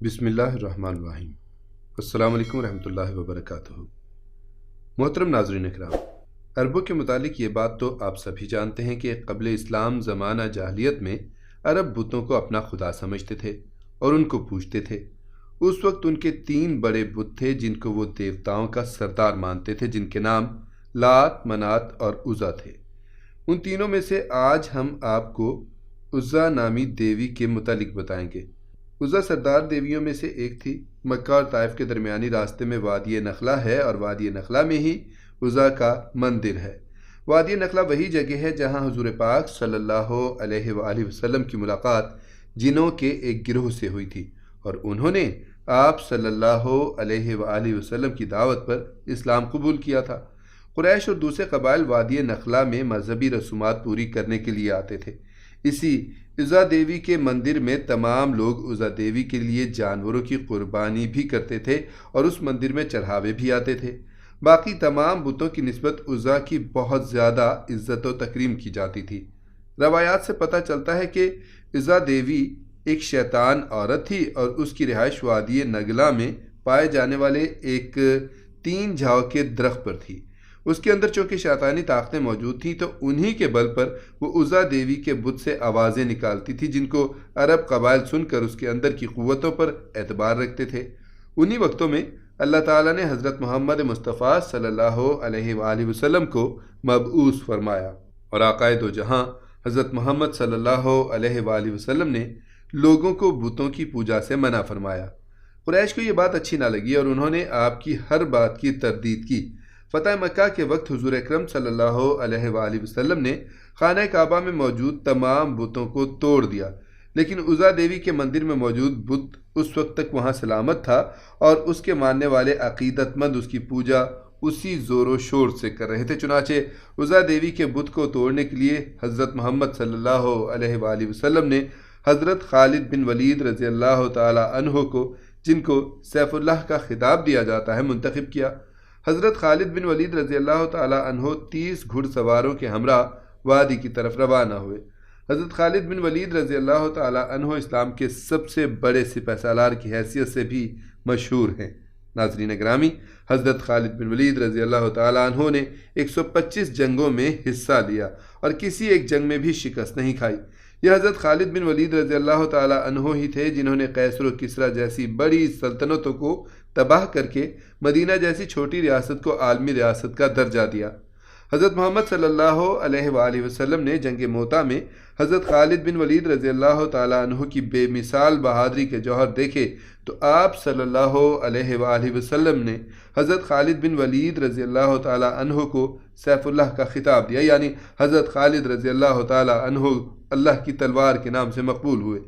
بسم اللہ الرحمن الرحیم۔ السلام علیکم ورحمۃ اللہ وبرکاتہ۔ محترم ناظرین اکرام، عربوں کے متعلق یہ بات تو آپ سبھی جانتے ہیں کہ قبل اسلام زمانہ جاہلیت میں عرب بتوں کو اپنا خدا سمجھتے تھے اور ان کو پوجتے تھے۔ اس وقت ان کے 3 بڑے بت تھے جن کو وہ دیوتاؤں کا سردار مانتے تھے، جن کے نام لات، منات اور عزا تھے۔ ان تینوں میں سے آج ہم آپ کو عزا نامی دیوی کے متعلق بتائیں گے۔ عزا سردار دیویوں میں سے ایک تھی۔ مکہ اور طائف کے درمیانی راستے میں وادی نخلہ ہے اور وادی نخلہ میں ہی عزا کا مندر ہے۔ وادی نخلہ وہی جگہ ہے جہاں حضور پاک صلی اللہ علیہ وآلہ وسلم کی ملاقات جنوں کے ایک گروہ سے ہوئی تھی اور انہوں نے آپ صلی اللہ علیہ وآلہ وسلم کی دعوت پر اسلام قبول کیا تھا۔ قریش اور دوسرے قبائل وادی نخلہ میں مذہبی رسومات پوری کرنے کے لیے آتے تھے۔ اسی عزا دیوی کے مندر میں تمام لوگ عزا دیوی کے لیے جانوروں کی قربانی بھی کرتے تھے اور اس مندر میں چڑھاوے بھی آتے تھے۔ باقی تمام بتوں کی نسبت عزا کی بہت زیادہ عزت و تکریم کی جاتی تھی۔ روایات سے پتہ چلتا ہے کہ عزا دیوی ایک شیطان عورت تھی اور اس کی رہائش وادی نگلا میں پائے جانے والے ایک 3 جھاؤ کے درخت پر تھی۔ اس کے اندر چونکہ شیطانی طاقتیں موجود تھیں تو انہی کے بل پر وہ عزا دیوی کے بت سے آوازیں نکالتی تھی، جن کو عرب قبائل سن کر اس کے اندر کی قوتوں پر اعتبار رکھتے تھے۔ انہی وقتوں میں اللہ تعالیٰ نے حضرت محمد مصطفیٰ صلی اللہ علیہ وآلہ وسلم کو مبعوث فرمایا اور آقائے دو جہاں حضرت محمد صلی اللہ علیہ وآلہ وسلم نے لوگوں کو بتوں کی پوجا سے منع فرمایا۔ قریش کو یہ بات اچھی نہ لگی اور انہوں نے آپ کی ہر بات کی تردید کی۔ فتح مکہ کے وقت حضور اکرم صلی اللہ علیہ وآلہ وسلم نے خانہ کعبہ میں موجود تمام بتوں کو توڑ دیا، لیکن عزا دیوی کے مندر میں موجود بت اس وقت تک وہاں سلامت تھا اور اس کے ماننے والے عقیدت مند اس کی پوجا اسی زور و شور سے کر رہے تھے۔ چنانچہ عزا دیوی کے بت کو توڑنے کے لیے حضرت محمد صلی اللہ علیہ وآلہ وسلم نے حضرت خالد بن ولید رضی اللہ تعالی عنہ کو، جن کو سیف اللہ کا خطاب دیا جاتا ہے، منتخب کیا۔ حضرت خالد بن ولید رضی اللہ تعالی عنہ 30 گھڑ سواروں کے ہمراہ وادی کی طرف روانہ ہوئے۔ حضرت خالد بن ولید رضی اللہ تعالی عنہ اسلام کے سب سے بڑے سپہ سالار کی حیثیت سے بھی مشہور ہیں۔ ناظرین گرامی، حضرت خالد بن ولید رضی اللہ تعالی عنہ نے 125 جنگوں میں حصہ لیا اور کسی ایک جنگ میں بھی شکست نہیں کھائی۔ یہ حضرت خالد بن ولید رضی اللہ تعالی عنہ ہی تھے جنہوں نے قیصر و کسریٰ جیسی بڑی سلطنتوں کو تباہ کر کے مدینہ جیسی چھوٹی ریاست کو عالمی ریاست کا درجہ دیا۔ حضرت محمد صلی اللہ علیہ وآلہ وسلم نے جنگ موتا میں حضرت خالد بن ولید رضی اللہ تعالی عنہ کی بے مثال بہادری کے جوہر دیکھے تو آپ صلی اللہ علیہ وآلہ وسلم نے حضرت خالد بن ولید رضی اللہ تعالی عنہ کو سیف اللہ کا خطاب دیا، یعنی حضرت خالد رضی اللہ تعالی عنہ اللہ کی تلوار کے نام سے مقبول ہوئے۔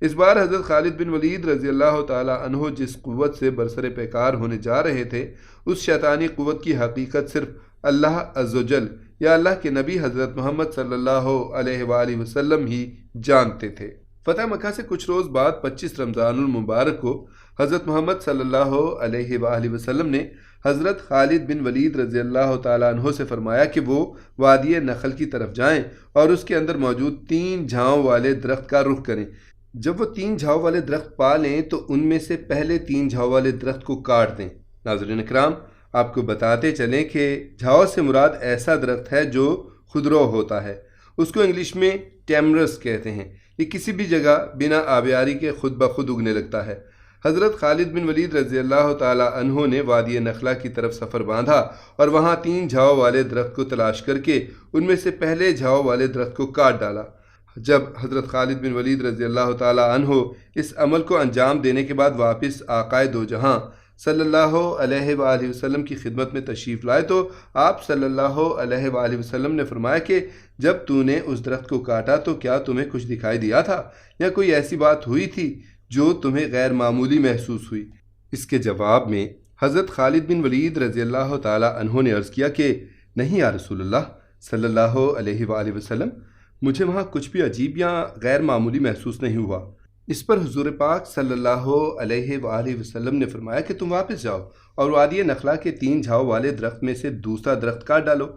اس بار حضرت خالد بن ولید رضی اللہ تعالی عنہ جس قوت سے برسر پیکار ہونے جا رہے تھے، اس شیطانی قوت کی حقیقت صرف اللہ عز و جل یا اللہ کے نبی حضرت محمد صلی اللہ علیہ وآلہ وسلم ہی جانتے تھے۔ فتح مکہ سے کچھ روز بعد 25 رمضان المبارک کو حضرت محمد صلی اللہ علیہ وآلہ وسلم نے حضرت خالد بن ولید رضی اللہ تعالی عنہ سے فرمایا کہ وہ وادی نخل کی طرف جائیں اور اس کے اندر موجود 3 جھاؤں والے درخت کا رخ کریں۔ جب وہ 3 جھاؤ والے درخت پا لیں تو ان میں سے پہلے 3 جھاؤ والے درخت کو کاٹ دیں۔ ناظرین اکرام، آپ کو بتاتے چلیں کہ جھاؤ سے مراد ایسا درخت ہے جو خودرو ہوتا ہے۔ اس کو انگلش میں ٹیمرس کہتے ہیں۔ یہ کسی بھی جگہ بنا آبیاری کے خود بخود اگنے لگتا ہے۔ حضرت خالد بن ولید رضی اللہ تعالی عنہ نے وادی نخلہ کی طرف سفر باندھا اور وہاں 3 جھاؤ والے درخت کو تلاش کر کے ان میں سے پہلے جھاؤ والے درخت کو کاٹ ڈالا۔ جب حضرت خالد بن ولید رضی اللہ تعالی عنہ اس عمل کو انجام دینے کے بعد واپس آقائے دو جہاں صلی اللہ علیہ وآلہ وسلم کی خدمت میں تشریف لائے تو آپ صلی اللہ علیہ وآلہ وسلم نے فرمایا کہ جب تو نے اس درخت کو کاٹا تو کیا تمہیں کچھ دکھائی دیا تھا یا کوئی ایسی بات ہوئی تھی جو تمہیں غیر معمولی محسوس ہوئی؟ اس کے جواب میں حضرت خالد بن ولید رضی اللہ تعالی عنہ نے عرض کیا کہ نہیں یا رسول اللہ صلی اللہ علیہ وآلہ وسلم، مجھے وہاں کچھ بھی عجیب یا غیر معمولی محسوس نہیں ہوا۔ اس پر حضور پاک صلی اللہ علیہ وآلہ وسلم نے فرمایا کہ تم واپس جاؤ اور وادی نخلہ کے 3 جھاؤ والے درخت میں سے دوسرا درخت کاٹ ڈالو۔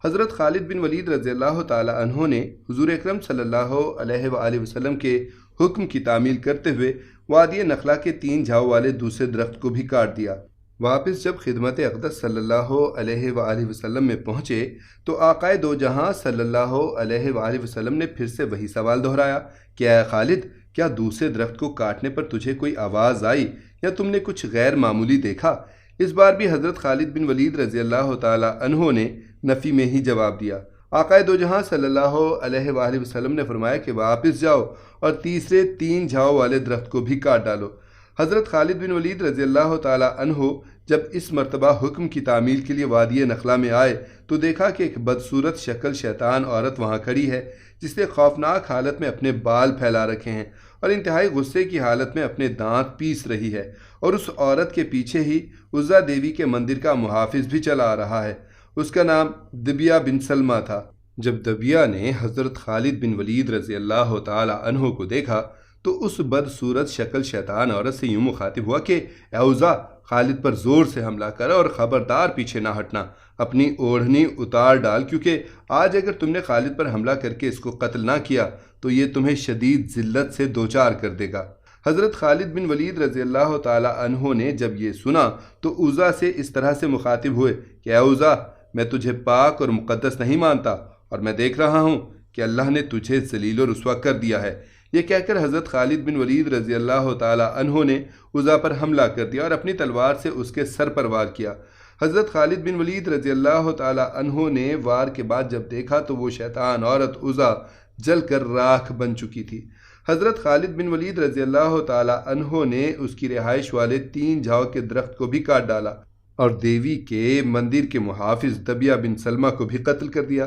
حضرت خالد بن ولید رضی اللہ تعالی عنہ نے حضور اکرم صلی اللہ علیہ وآلہ وسلم کے حکم کی تعمیل کرتے ہوئے وادی نخلا کے 3 جھاؤ والے دوسرے درخت کو بھی کاٹ دیا۔ واپس جب خدمت اقدس صلی اللہ علیہ وآلہ وسلم میں پہنچے تو آقائے دو جہاں صلی اللہ علیہ وآلہ وسلم نے پھر سے وہی سوال دہرایا کہ اے خالد، کیا دوسرے درخت کو کاٹنے پر تجھے کوئی آواز آئی یا تم نے کچھ غیر معمولی دیکھا؟ اس بار بھی حضرت خالد بن ولید رضی اللہ تعالی عنہ نے نفی میں ہی جواب دیا۔ آقائے دو جہاں صلی اللہ علیہ وآلہ وسلم نے فرمایا کہ واپس جاؤ اور تیسرے 3 جھاؤ والے درخت کو بھی کاٹ ڈالو۔ حضرت خالد بن ولید رضی اللہ تعالی عنہ جب اس مرتبہ حکم کی تعمیل کے لیے وادی نخلا میں آئے تو دیکھا کہ ایک بدصورت شکل شیطان عورت وہاں کھڑی ہے، جس نے خوفناک حالت میں اپنے بال پھیلا رکھے ہیں اور انتہائی غصے کی حالت میں اپنے دانت پیس رہی ہے، اور اس عورت کے پیچھے ہی عزا دیوی کے مندر کا محافظ بھی چلا آ رہا ہے۔ اس کا نام دبیہ بن سلمہ تھا۔ جب دبیہ نے حضرت خالد بن ولید رضی اللہ تعالی عنہ کو دیکھا تو اس بدصورت شکل شیطان عورت سے یوں مخاطب ہوا کہ اے عزا، خالد پر زور سے حملہ کر اور خبردار پیچھے نہ ہٹنا، اپنی اوڑھنی اتار ڈال، کیونکہ آج اگر تم نے خالد پر حملہ کر کے اس کو قتل نہ کیا تو یہ تمہیں شدید ذلت سے دوچار کر دے گا۔ حضرت خالد بن ولید رضی اللہ تعالی عنہ نے جب یہ سنا تو عزا سے اس طرح سے مخاطب ہوئے کہ اے عزا، میں تجھے پاک اور مقدس نہیں مانتا اور میں دیکھ رہا ہوں کہ اللہ نے تجھے ذلیل و رسوا کر دیا ہے۔ یہ کہہ کر حضرت خالد بن ولید رضی اللہ تعالی عنہ نے عزا پر حملہ کر دیا اور اپنی تلوار سے اس کے سر پر وار کیا۔ حضرت خالد بن ولید رضی اللہ تعالی عنہ نے وار کے بعد جب دیکھا تو وہ شیطان عورت عزا جل کر راکھ بن چکی تھی۔ حضرت خالد بن ولید رضی اللہ تعالی عنہ نے اس کی رہائش والے 3 جھاؤ کے درخت کو بھی کاٹ ڈالا اور دیوی کے مندر کے محافظ دبیہ بن سلمہ کو بھی قتل کر دیا،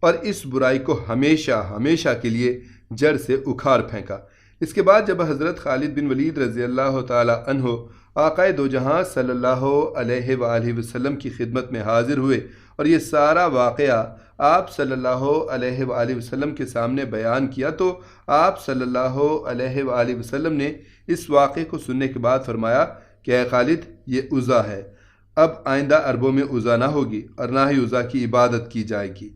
اور اس برائی کو ہمیشہ ہمیشہ کے لیے جڑ سے اکھاڑ پھینکا۔ اس کے بعد جب حضرت خالد بن ولید رضی اللہ تعالی عنہ آقائے دو جہاں صلی اللہ علیہ وآلہ وسلم کی خدمت میں حاضر ہوئے اور یہ سارا واقعہ آپ صلی اللہ علیہ وآلہ وسلم کے سامنے بیان کیا تو آپ صلی اللہ علیہ وآلہ وسلم نے اس واقعے کو سننے کے بعد فرمایا کہ اے خالد، یہ عزا ہے، اب آئندہ عربوں میں عزا نہ ہوگی اور نہ ہی عزا کی عبادت کی جائے گی۔